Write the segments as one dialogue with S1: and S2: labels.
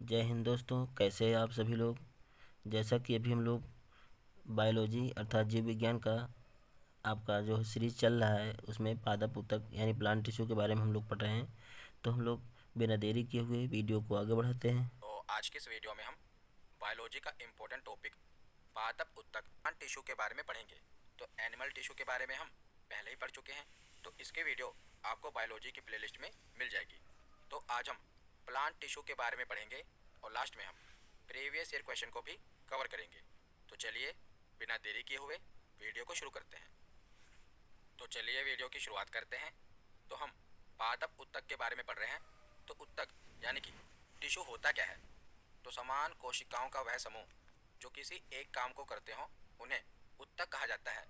S1: जय हिंद दोस्तों, कैसे हैं आप सभी लोग। जैसा कि अभी हम लोग बायोलॉजी अर्थात जीव विज्ञान का आपका जो सीरीज चल रहा है उसमें पादप ऊतक यानी प्लांट टिश्यू के बारे में हम लोग पढ़ रहे हैं। तो हम लोग बिना देरी किए हुए वीडियो को आगे बढ़ाते हैं।
S2: तो आज के इस वीडियो में हम बायोलॉजी का इम्पोर्टेंट टॉपिक पादप उत्तक प्लांट टिश्यू के बारे में पढ़ेंगे। तो एनिमल टिश्यू के बारे में हम पहले ही पढ़ चुके हैं, तो इसके वीडियो आपको बायोलॉजी की प्लेलिस्ट में मिल जाएगी। तो आज हम प्लांट टिश्यू के बारे में पढ़ेंगे और लास्ट में हम प्रीवियस ईयर क्वेश्चन को भी कवर करेंगे। तो चलिए बिना देरी किए हुए वीडियो को शुरू करते हैं। तो चलिए वीडियो की शुरुआत करते हैं। तो हम पादप उत्तक के बारे में पढ़ रहे हैं। तो उत्तक यानी कि टिश्यू होता क्या है? तो समान कोशिकाओं का वह समूह जो किसी एक काम को करते हों उन्हें उत्तक कहा जाता है।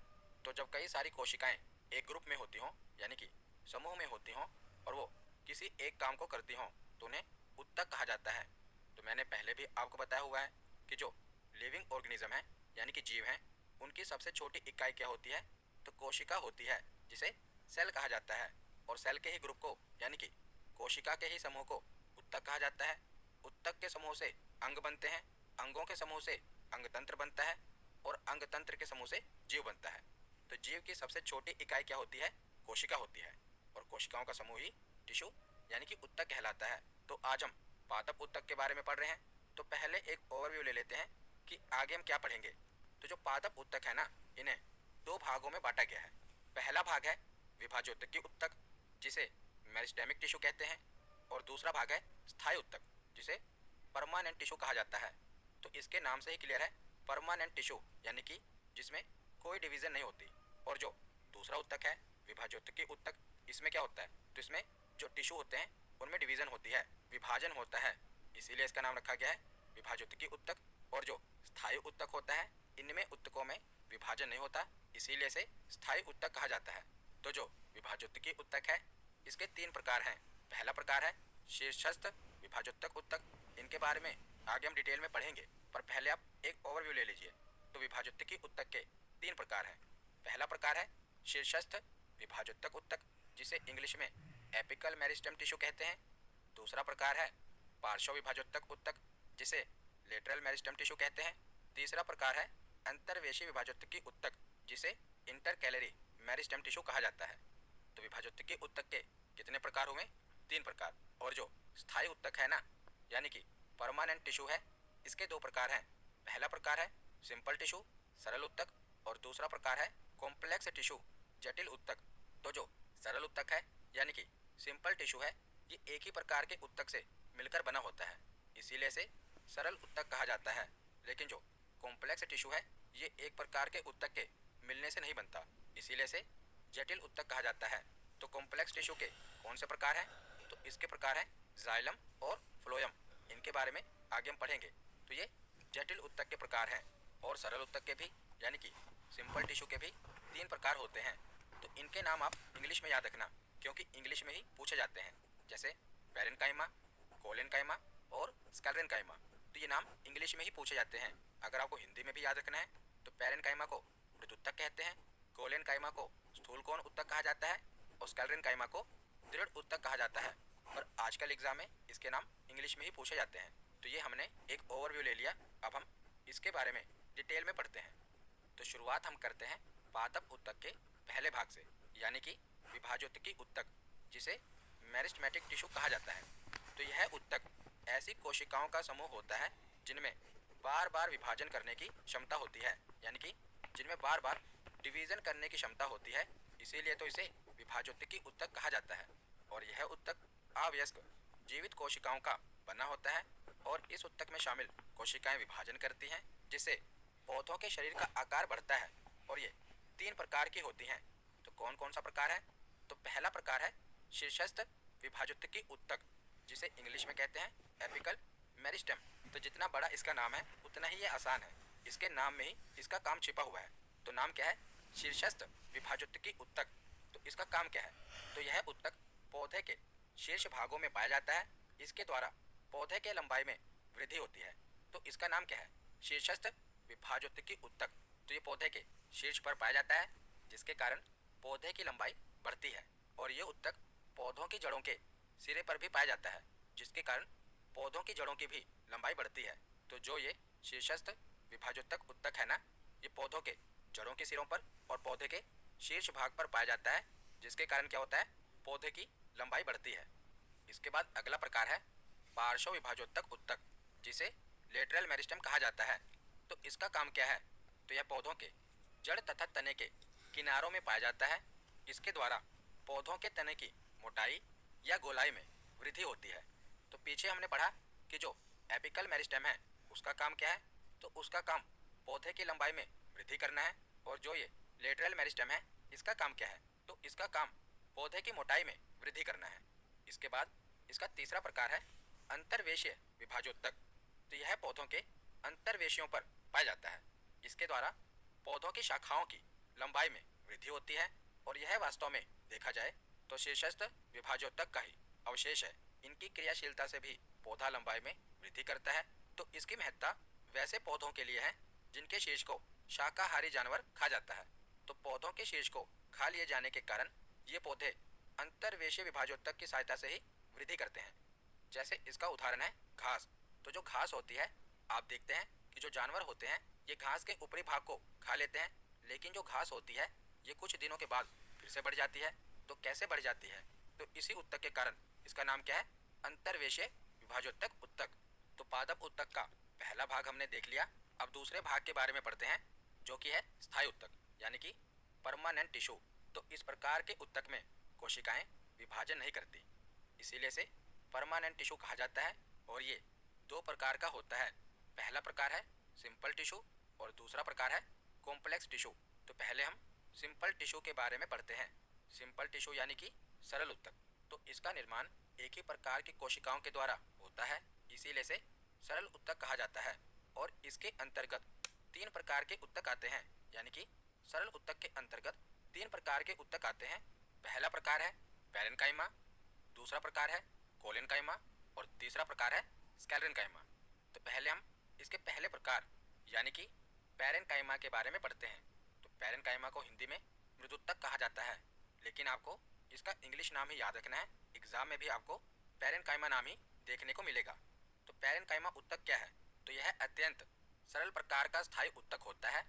S2: तो जब कई सारी कोशिकाएं एक ग्रुप में होती हों यानी कि समूह में होती हों और वो किसी एक काम को करती हों तो उन्हें उत्तक कहा जाता है। तो मैंने पहले भी आपको बताया हुआ है कि जो लिविंग ऑर्गेनिज्म है यानी कि जीव हैं, उनकी सबसे छोटी इकाई क्या होती है? तो कोशिका होती है, जिसे सेल कहा जाता है। और सेल के ही ग्रुप को यानी कि कोशिका के ही समूह को उत्तक कहा जाता है। उत्तक के समूह से अंग बनते हैं, अंगों के समूह से अंगतंत्र बनता है और अंगतंत्र के समूह से जीव बनता है। तो जीव की सबसे छोटी इकाई क्या होती है? कोशिका होती है और कोशिकाओं का समूह ही टिश्यू यानी कि उत्तक कहलाता है। तो आज हम पादप उत्तक के बारे में पढ़ रहे हैं। तो पहले एक ओवरव्यू ले लेते हैं कि आगे हम क्या पढ़ेंगे। तो जो पादप उत्तक है ना, इन्हें दो भागों में बांटा गया है। पहला भाग है विभाजोत्तकी उत्तक, जिसे मेरिस्टेमिक टिश्यू कहते हैं, और दूसरा भाग है स्थायी उत्तक, जिसे परमानेंट टिश्यू कहा जाता है। तो इसके नाम से ही क्लियर है, परमानेंट टिश्यू यानी कि जिसमें कोई डिवीजन नहीं होती। और जो दूसरा उत्तक है विभाजोत्तकी उत्तक, इसमें क्या होता है? तो इसमें जो टिश्यू होते हैं उनमें डिवीजन होती है, विभाजन होता है, इसीलिए इसका नाम रखा गया है विभाजोत्तकी उत्तक। और जो स्थायी उत्तक होता है, इनमें उत्तकों में विभाजन नहीं होता, इसीलिए इसे स्थायी उत्तक कहा जाता है। तो जो विभाजोत्तकी उत्तक है, इसके तीन प्रकार हैं। पहला प्रकार है शीर्षस्थ विभाजोत्तक उत्तक। इनके बारे में आगे हम डिटेल में पढ़ेंगे, पर पहले आप एक ओवरव्यू ले लीजिए। तो विभाजोत्तकी उत्तक के तीन प्रकार हैं। पहला प्रकार है शीर्षस्थ विभाजोत्तक उत्तक, जिसे इंग्लिश में एपिकल मेरिस्टेम टिश्यू कहते हैं। दूसरा प्रकार है पार्श्व विभाजोत्तक उत्तक, जिसे लेटरल मेरिस्टेम टिश्यू कहते हैं। तीसरा प्रकार है अंतर्वेशी विभाजोत्तकी उत्तक, जिसे इंटरकैलरी मेरिस्टेम टिश्यू कहा जाता है। तो विभाजोत्तकी उत्तक के कितने प्रकार हुए? तीन प्रकार। और जो स्थायी उत्तक है ना, यानी कि परमानेंट टिश्यू है, इसके दो प्रकार हैं। पहला प्रकार है सिंपल टिश्यू सरल उत्तक, और दूसरा प्रकार है कॉम्प्लेक्स टिश्यू जटिल उत्तक। तो जो सरल उत्तक है यानी कि सिंपल टिश्यू है, ये एक ही प्रकार के उत्तक से मिलकर बना होता है, इसीलिए इसे सरल उत्तक कहा जाता है। लेकिन जो कॉम्प्लेक्स टिश्यू है, ये एक प्रकार के उत्तक के मिलने से नहीं बनता, इसीलिए इसे जटिल उत्तक कहा जाता है। तो कॉम्प्लेक्स टिश्यू के कौन से प्रकार हैं? तो इसके प्रकार हैं जाइलम और फ्लोयम। इनके बारे में आगे हम पढ़ेंगे। तो ये जटिल उत्तक के प्रकार हैं। और सरल उत्तक के भी यानी कि सिंपल टिश्यू के भी तीन प्रकार होते हैं। तो इनके नाम आप इंग्लिश में याद रखना, क्योंकि इंग्लिश में ही पूछे जाते हैं, जैसे पैरेन्काइमा, कोलेनकाइमा और स्क्लेरेन्काइमा। तो ये नाम इंग्लिश में ही पूछे जाते हैं। अगर आपको हिंदी में भी याद रखना है तो पैरेन्काइमा को मृदुत्तक कहते हैं, कोलेनकाइमा को स्थूल कोण उत्तक कहा जाता है, और स्क्लेरेन्काइमा को दृढ़ उत्तक कहा जाता है। पर आजकल एग्जाम में इसके नाम इंग्लिश में ही पूछे जाते हैं। तो ये हमने एक ओवरव्यू ले लिया, अब हम इसके बारे में डिटेल में पढ़ते हैं। तो शुरुआत हम करते हैं पादप उत्तक के पहले भाग से, यानी कि विभाजोत्तकी उत्तक, जिसे मेरिस्टेमेटिक टिश्यू कहा जाता है। तो यह उत्तक ऐसी कोशिकाओं का समूह होता है जिनमें बार बार विभाजन करने की क्षमता होती है, यानी कि जिनमें बार बार डिवीजन करने की क्षमता होती है, इसीलिए तो इसे विभाजोत्तकी उत्तक कहा जाता है। और यह उत्तक अवयस्क जीवित कोशिकाओं का बना होता है, और इस उत्तक में शामिल कोशिकाएं विभाजन करती हैं, जिससे पौधों के शरीर का आकार बढ़ता है। और ये तीन प्रकार की होती हैं। तो कौन कौन सा प्रकार है? तो पहला प्रकार है शीर्षस्थ विभाजोत्तकी उत्तक, जिसे इंग्लिश में कहते हैं एपिकल मेरिस्टेम। तो जितना बड़ा इसका नाम है उतना ही ये आसान है, इसके नाम में ही इसका काम छिपा हुआ है। तो नाम क्या है? शीर्षस्थ विभाजोत्तकी उत्तक। तो इसका काम क्या है? तो यह उत्तक पौधे के शीर्ष भागों में पाया जाता है, इसके द्वारा पौधे के लंबाई में वृद्धि होती है। तो इसका नाम क्या है? शीर्षस्थ विभाजोत्तकी उत्तक। तो ये पौधे के शीर्ष पर पाया जाता है, जिसके कारण पौधे की लंबाई बढ़ती है। और ये उत्तक पौधों की जड़ों के सिरे पर भी पाया जाता है, जिसके कारण पौधों की जड़ों की भी लंबाई बढ़ती है। तो जो ये शीर्षस्थ विभाजोत्तक उत्तक है ना, ये पौधों के जड़ों के सिरों पर और पौधे के शीर्ष भाग पर पाया जाता है, जिसके कारण क्या होता है, पौधे की लंबाई बढ़ती है। इसके बाद अगला प्रकार है पार्श्व विभाजोत्तक उत्तक, जिसे लेटरल मेरिस्टेम कहा जाता है। तो इसका काम क्या है, तो यह पौधों के जड़ तथा तने के किनारों में पाया जाता है। इसके द्वारा पौधों के तने की मोटाई या गोलाई में वृद्धि होती है। तो पीछे हमने पढ़ा कि जो एपिकल मेरिस्टेम है उसका काम क्या है, तो उसका काम पौधे की लंबाई में वृद्धि करना है। और जो ये लेटरल मेरिस्टेम है इसका काम क्या है, तो इसका काम पौधे की मोटाई में वृद्धि करना है। इसके बाद इसका तीसरा प्रकार है अंतर्वेशीय विभाजोत्तक। तो यह पौधों के अंतर्वेशियों पर पाया जाता है। इसके द्वारा पौधों की शाखाओं की लंबाई में वृद्धि होती है और यह वास्तव में देखा जाए तो शीर्षस्थ विभाजोत्तक का ही अवशेष है। इनकी क्रियाशीलता से भी पौधा लंबाई में वृद्धि करता है। तो इसकी महत्ता वैसे पौधों के लिए है जिनके शीर्ष को शाकाहारी जानवर खा जाता है। तो पौधों के शीर्ष को खा लिए जाने के कारण ये पौधे अंतर्वेशीय विभाजोत्तक की सहायता से ही वृद्धि करते हैं। जैसे इसका उदाहरण है घास। तो जो घास होती है, आप देखते हैं कि जो जानवर होते हैं ये घास के ऊपरी भाग को खा लेते हैं, लेकिन जो घास होती है ये कुछ दिनों के बाद फिर से बढ़ जाती है। तो कैसे बढ़ जाती है, तो इसी उत्तक के कारण इसका नाम क्या है, अंतर्वेशीय विभाजोत्तक उत्तक। तो पादप उत्तक का पहला भाग हमने देख लिया। अब दूसरे भाग के बारे में पढ़ते हैं, जो कि है स्थायी उत्तक यानी कि परमानेंट टिश्यू। तो इस प्रकार के उत्तक में कोशिकाएं विभाजन नहीं करती, इसीलिए से परमानेंट टिश्यू कहा जाता है। और ये दो प्रकार का होता है। पहला प्रकार है सिंपल टिश्यू और दूसरा प्रकार है कॉम्प्लेक्स टिश्यू। तो पहले हम सिंपल टिश्यू के बारे में पढ़ते हैं। सिंपल टिश्यू यानी कि सरल उत्तक। तो इसका निर्माण एक ही प्रकार की कोशिकाओं के द्वारा होता है, इसीलिए से सरल उत्तक कहा जाता है। और इसके अंतर्गत तीन प्रकार के उत्तक आते हैं, यानी कि सरल उत्तक के अंतर्गत तीन प्रकार के उत्तक आते हैं। पहला प्रकार है पैरेन्काइमा, दूसरा प्रकार है कोलेनकाइमा और तीसरा प्रकार है स्क्लेरेन्काइमा। तो पहले हम इसके पहले प्रकार यानी कि पैरेन्काइमा के बारे में पढ़ते हैं। तो पैरेन्काइमा को हिंदी में मृदुत्तक कहा जाता है, लेकिन आपको इसका इंग्लिश नाम ही याद रखना है। एग्जाम में भी आपको पैरेन्काइमा नाम ही देखने को मिलेगा। तो पैरेन्काइमा उत्तक क्या है, तो यह अत्यंत सरल प्रकार का स्थायी उत्तक होता है।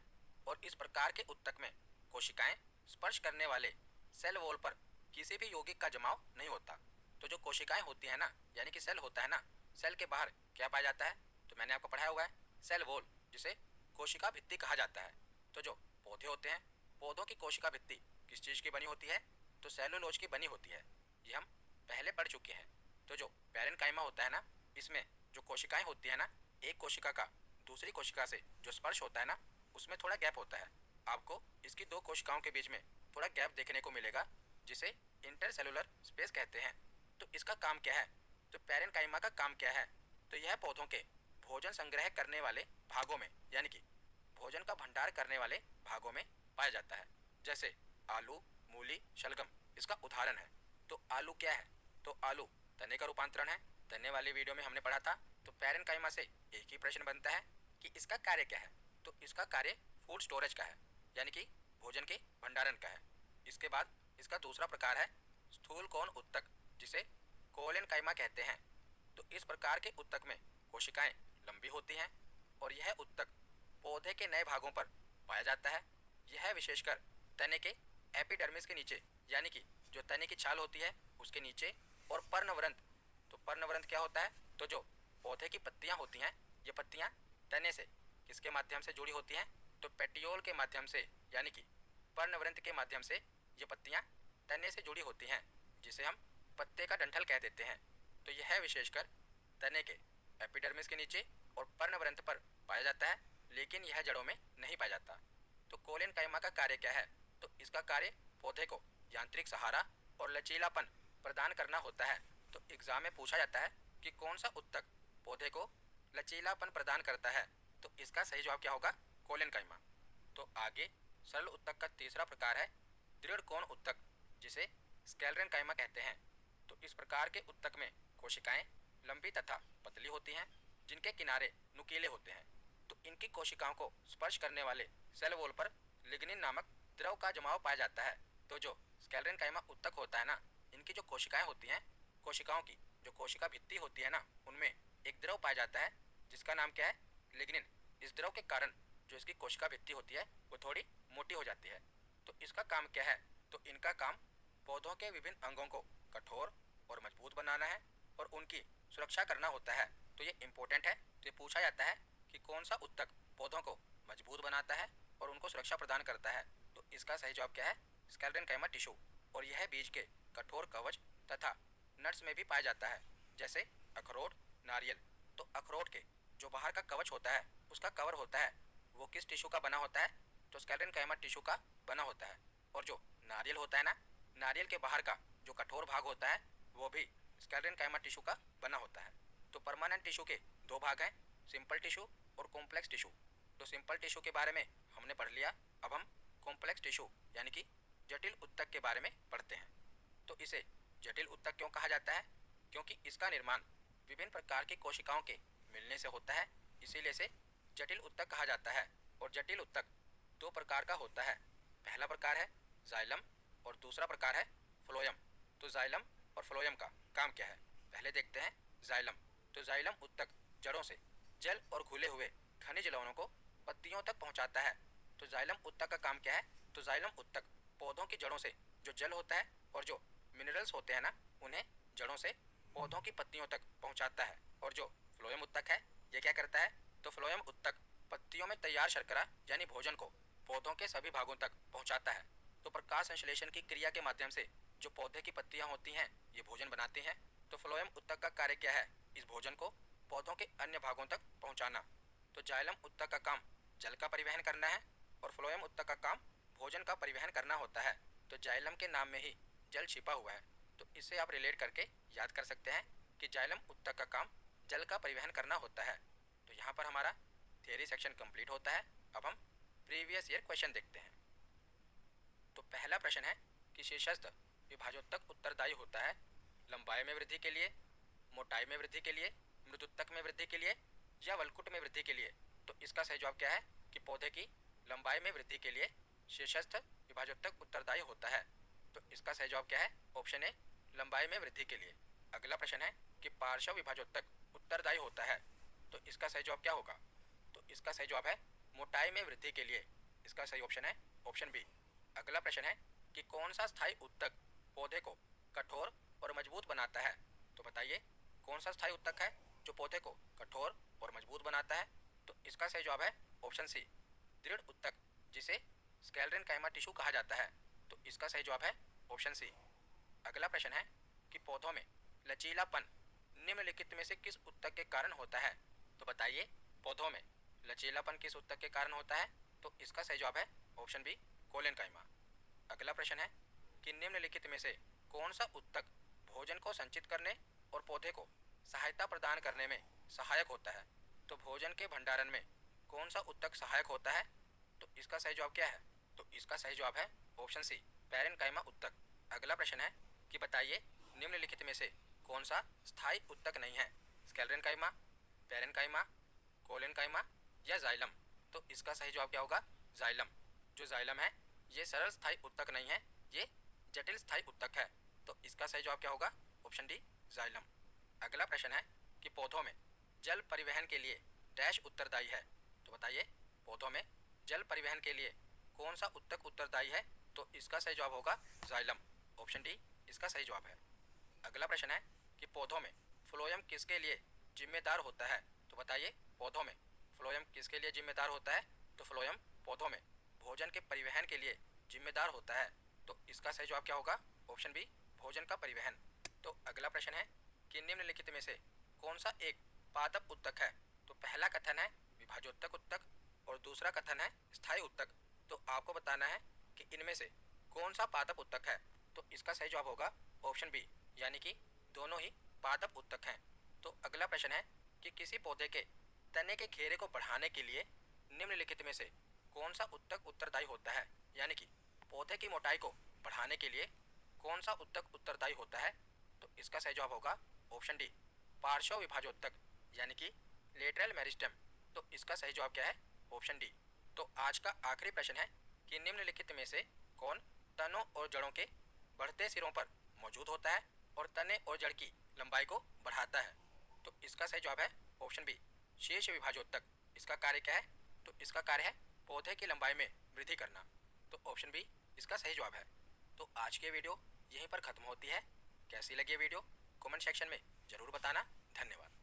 S2: और इस प्रकार के उत्तक में कोशिकाएं स्पर्श करने वाले सेल वॉल पर किसी भी यौगिक का जमाव नहीं होता। तो जो कोशिकाएं होती है ना, यानी कि सेल होता है ना, सेल के बाहर क्या पाया जाता है, तो मैंने आपको पढ़ाया हुआ है सेल वॉल, जिसे कोशिका भित्ति कहा जाता है। तो जो पौधे होते हैं, पौधों की कोशिका भित्ति किस चीज़ की बनी होती है, तो सेलुलोज की बनी होती है। ये हम पहले पढ़ चुके हैं। तो जो पैरेन्काइमा होता है ना, इसमें जो कोशिकाएं होती है ना, एक कोशिका का दूसरी कोशिका से जो स्पर्श होता है ना, उसमें थोड़ा गैप होता है। आपको इसकी दो कोशिकाओं के बीच में थोड़ा गैप देखने को मिलेगा, जिसे इंटरसेलुलर स्पेस कहते हैं। तो इसका काम क्या है, तो पैरेन्काइमा का काम क्या है, तो यह पौधों के भोजन संग्रह करने वाले भागों में, यानी कि भोजन का भंडार करने वाले भागों में पाया जाता है। जैसे आलू, मूली, शलगम इसका उदाहरण है। तो आलू क्या है, तो आलू तने का रूपांतरण है। तने वाली वीडियो में हमने पढ़ा था। तो पैरेन्काइमा से एक ही प्रश्न बनता है कि इसका कार्य क्या है, तो इसका कार्य फूड स्टोरेज का है, यानी कि भोजन के भंडारण का है। इसके बाद इसका दूसरा प्रकार है स्थूल कोण उत्तक, जिसे कोलेनकाइमा कहते हैं। तो इस प्रकार के उत्तक में कोशिकाएं लंबी होती हैं और यह उत्तक पौधे के नए भागों पर पाया जाता है। यह विशेषकर तने के एपिडर्मिस के नीचे, यानी कि जो तने की छाल होती है उसके नीचे, और पर्णवरंत। तो पर्णवरंत क्या होता है, तो जो पौधे की पत्तियां होती हैं, ये पत्तियां तने से किसके माध्यम से जुड़ी होती हैं, तो पेटियोल के माध्यम से, यानी कि पर्णवरंत के माध्यम से ये पत्तियां तने से जुड़ी होती हैं, जिसे हम पत्ते का डंठल कह देते हैं। तो यह विशेषकर तने के एपिडर्मिस के नीचे और पर्णवरंत पर पाया जाता है, लेकिन यह जड़ों में नहीं पाया जाता। तो कोलेनकाइमा का कार्य क्या है, तो इसका कार्य पौधे को यांत्रिक सहारा और लचीलापन प्रदान करना होता है। तो एग्जाम में पूछा जाता है कि कौन सा उत्तक पौधे को लचीलापन प्रदान करता है, तो इसका सही जवाब क्या होगा, कोलेनकाइमा। तो आगे सरल उत्तक का तीसरा प्रकार है दृढ़ कोण उत्तक, जिसे स्क्लेरेन्काइमा कहते हैं। तो इस प्रकार के उत्तक में कोशिकाएं लंबी तथा पतली होती हैं, जिनके किनारे नुकीले होते हैं। तो इनकी कोशिकाओं को स्पर्श करने वाले सेल वॉल पर लिग्निन नामक द्रव का जमाव पाया जाता है। तो जो स्क्लेरेन्काइमा उत्तक होता है ना, इनकी जो कोशिकाएं होती हैं, कोशिकाओं की जो कोशिका भित्ति होती है ना, उनमें एक द्रव पाया जाता है जिसका नाम क्या है, लिग्निन। इस द्रव के कारण जो इसकी कोशिका भित्ति होती है वो थोड़ी मोटी हो जाती है। तो इसका काम क्या है, तो इनका काम पौधों के विभिन्न अंगों को कठोर और मजबूत बनाना है और उनकी सुरक्षा करना होता है। तो ये इम्पोर्टेंट है। तो ये पूछा जाता है कि कौन सा उत्तक पौधों को मजबूत बनाता है और उनको सुरक्षा प्रदान करता है। तो इसका सही जवाब क्या है, स्क्लेरेन्काइमा टिश्यू। और यह बीज के कठोर कवच तथा नट्स में भी पाया जाता है, जैसे अखरोट, नारियल। तो अखरोट के जो बाहर का कवच होता है, उसका कवर होता है, वो किस टिश्यू का बना होता है, तो स्क्लेरेन्काइमा टिश्यू का बना होता है। और जो नारियल होता है ना, नारियल के बाहर का जो कठोर भाग होता है वो भी स्क्लेरेन्काइमा टिश्यू का बना होता है। तो परमानेंट टिश्यू के दो भाग हैं, सिंपल टिश्यू और कॉम्प्लेक्स टिश्यू। तो सिंपल टिश्यू के बारे में हमने पढ़ लिया। अब हम कॉम्प्लेक्स टिश्यू यानी कि जटिल उत्तक के बारे में पढ़ते हैं। तो इसे जटिल उत्तक क्यों कहा जाता है, क्योंकि इसका निर्माण विभिन्न प्रकार की कोशिकाओं के मिलने से होता है, इसीलिए इसे जटिल उत्तक कहा जाता है। और जटिल उत्तक दो प्रकार का होता है। पहला प्रकार है जाइलम और दूसरा प्रकार है फ्लोएम। तो जाइलम और फ्लोएम का काम क्या है, पहले देखते हैं जाइलम। तो जाइलम उत्तक जड़ों से जल और घुले हुए खनिज लवणों को पत्तियों तक पहुंचाता है। तो जाइलम उत्तक का काम क्या है, तो जाइलम उत्तक पौधों की जड़ों से जो जल होता है और जो मिनरल्स होते हैं ना, उन्हें जड़ों से पौधों की पत्तियों तक पहुंचाता है। और जो फ्लोएम उत्तक है, ये क्या करता है, तो फ्लोएम उत्तक पत्तियों में तैयार शर्करा यानी भोजन को पौधों के सभी भागों तक पहुंचाता है। तो प्रकाश संश्लेषण की क्रिया के माध्यम से जो पौधे की पत्तियां होती हैं, ये भोजन बनाती हैं। तो फ्लोएम उत्तक का कार्य क्या है, इस भोजन को पौधों के अन्य भागों तक पहुंचाना। तो जाइलम उत्तक का काम जल का परिवहन करना है और फ्लोएम उत्तक का काम भोजन का परिवहन करना होता है। तो जाइलम के नाम में ही जल छिपा हुआ है। तो इससे आप रिलेट करके याद कर सकते हैं कि जाइलम उत्तक का काम जल का परिवहन करना होता है। तो यहाँ पर हमारा थियरी सेक्शन कंप्लीट होता है। अब हम प्रीवियस ईयर क्वेश्चन देखते हैं। तो पहला प्रश्न है कि शीर्षस्थ विभाजोत्तक उत्तरदायी होता है लंबाई में वृद्धि के लिए, मोटाई में वृद्धि के लिए, मृदुत्तक में वृद्धि के लिए या वलकुट में वृद्धि के लिए। तो इसका सही जवाब क्या है कि पौधे की लंबाई में वृद्धि के लिए शीर्षस्थ विभाजोत्तक उत्तरदायी होता है। तो इसका सही जवाब क्या है, ऑप्शन ए, लंबाई में वृद्धि के लिए। अगला प्रश्न है कि पार्श्व विभाजोत्तक उत्तरदायी होता है। तो इसका सही जवाब क्या होगा, तो इसका सही जवाब है मोटाई में वृद्धि के लिए। इसका सही ऑप्शन है ऑप्शन बी। अगला प्रश्न है कि कौन सा स्थायी उत्तक पौधे को कठोर और मजबूत बनाता है। तो बताइए कौन सा स्थायी उत्तक है जो पौधे को कठोर और मजबूत बनाता है। तो इसका सही जवाब है ऑप्शन सी, दृढ़ उत्तक, जिसे स्क्लेरेन्काइमा टिश्यू कहा जाता है। तो इसका सही जवाब है ऑप्शन सी। अगला प्रश्न है कि पौधों में लचीलापन निम्नलिखित में से किस उत्तक के कारण होता है। तो बताइए पौधों में लचीलापन किस उत्तक के कारण होता है। तो इसका सही जवाब है ऑप्शन बी, कोलेनकाइमा। अगला प्रश्न है कि निम्नलिखित में से कौन सा उत्तक भोजन को संचित करने और पौधे को सहायता प्रदान करने में सहायक होता है। तो भोजन के भंडारण में कौन सा उत्तक सहायक होता है। तो इसका सही जवाब क्या है, तो इसका सही जवाब है ऑप्शन सी, पैरेन्काइमा उत्तक। अगला प्रश्न है कि बताइए निम्नलिखित में से कौन सा स्थायी उत्तक नहीं है, स्क्लेरेन्काइमा, पैरेन्काइमा, कोलेनकाइमा या जाइलम। तो इसका सही जवाब क्या होगा, जाइलम। जो जाइलम है ये सरल स्थायी उत्तक नहीं है, ये जटिल स्थायी उत्तक है। तो इसका सही जवाब क्या होगा, ऑप्शन डी, जाइलम। अगला प्रश्न है कि पौधों में जल परिवहन के लिए डैश उत्तरदायी है। तो बताइए पौधों में जल परिवहन के लिए कौन सा उत्तक उत्तरदायी है। तो इसका सही जवाब होगा जाइलम, ऑप्शन डी इसका सही जवाब है। अगला प्रश्न है कि पौधों में फ्लोएम किसके लिए जिम्मेदार होता है। तो बताइए पौधों में फ्लोएम किसके लिए जिम्मेदार होता है। तो फ्लोएम पौधों में भोजन के परिवहन के लिए जिम्मेदार होता है। तो इसका सही जवाब क्या होगा, ऑप्शन बी, भोजन का परिवहन। तो अगला प्रश्न है कि निम्नलिखित में से कौन सा एक पादप उत्तक है। तो पहला कथन है विभाजोत्तक उत्तक और दूसरा कथन है स्थायी उत्तक। तो आपको बताना है कि इनमें से कौन सा पादप उत्तक है। तो इसका सही जवाब होगा ऑप्शन बी, यानी कि दोनों ही पादप उत्तक हैं। तो अगला प्रश्न है कि किसी पौधे के तने के घेरे को बढ़ाने के लिए निम्नलिखित में से कौन सा उत्तक उत्तरदायी होता है। यानी कि पौधे की मोटाई को बढ़ाने के लिए कौन सा उत्तक उत्तरदायी होता है। तो इसका सही जवाब होगा ऑप्शन डी, पार्श्व विभाजोत्तक, यानी कि लेटरल मेरिस्टेम। तो इसका सही जवाब क्या है, ऑप्शन डी। तो आज का आखिरी प्रश्न है कि निम्नलिखित में से कौन तनों और जड़ों के बढ़ते सिरों पर मौजूद होता है और तने और जड़ की लंबाई को बढ़ाता है। तो इसका सही जवाब है ऑप्शन बी, शेष विभाजोत्तक इसका कार्य क्या है? तो इसका कार्य है पौधे की लंबाई में वृद्धि करना। तो ऑप्शन बी इसका सही जवाब है। तो आज की वीडियो यहीं पर खत्म होती है। कैसी लगी वीडियो कमेंट सेक्शन में जरूर बताना। धन्यवाद।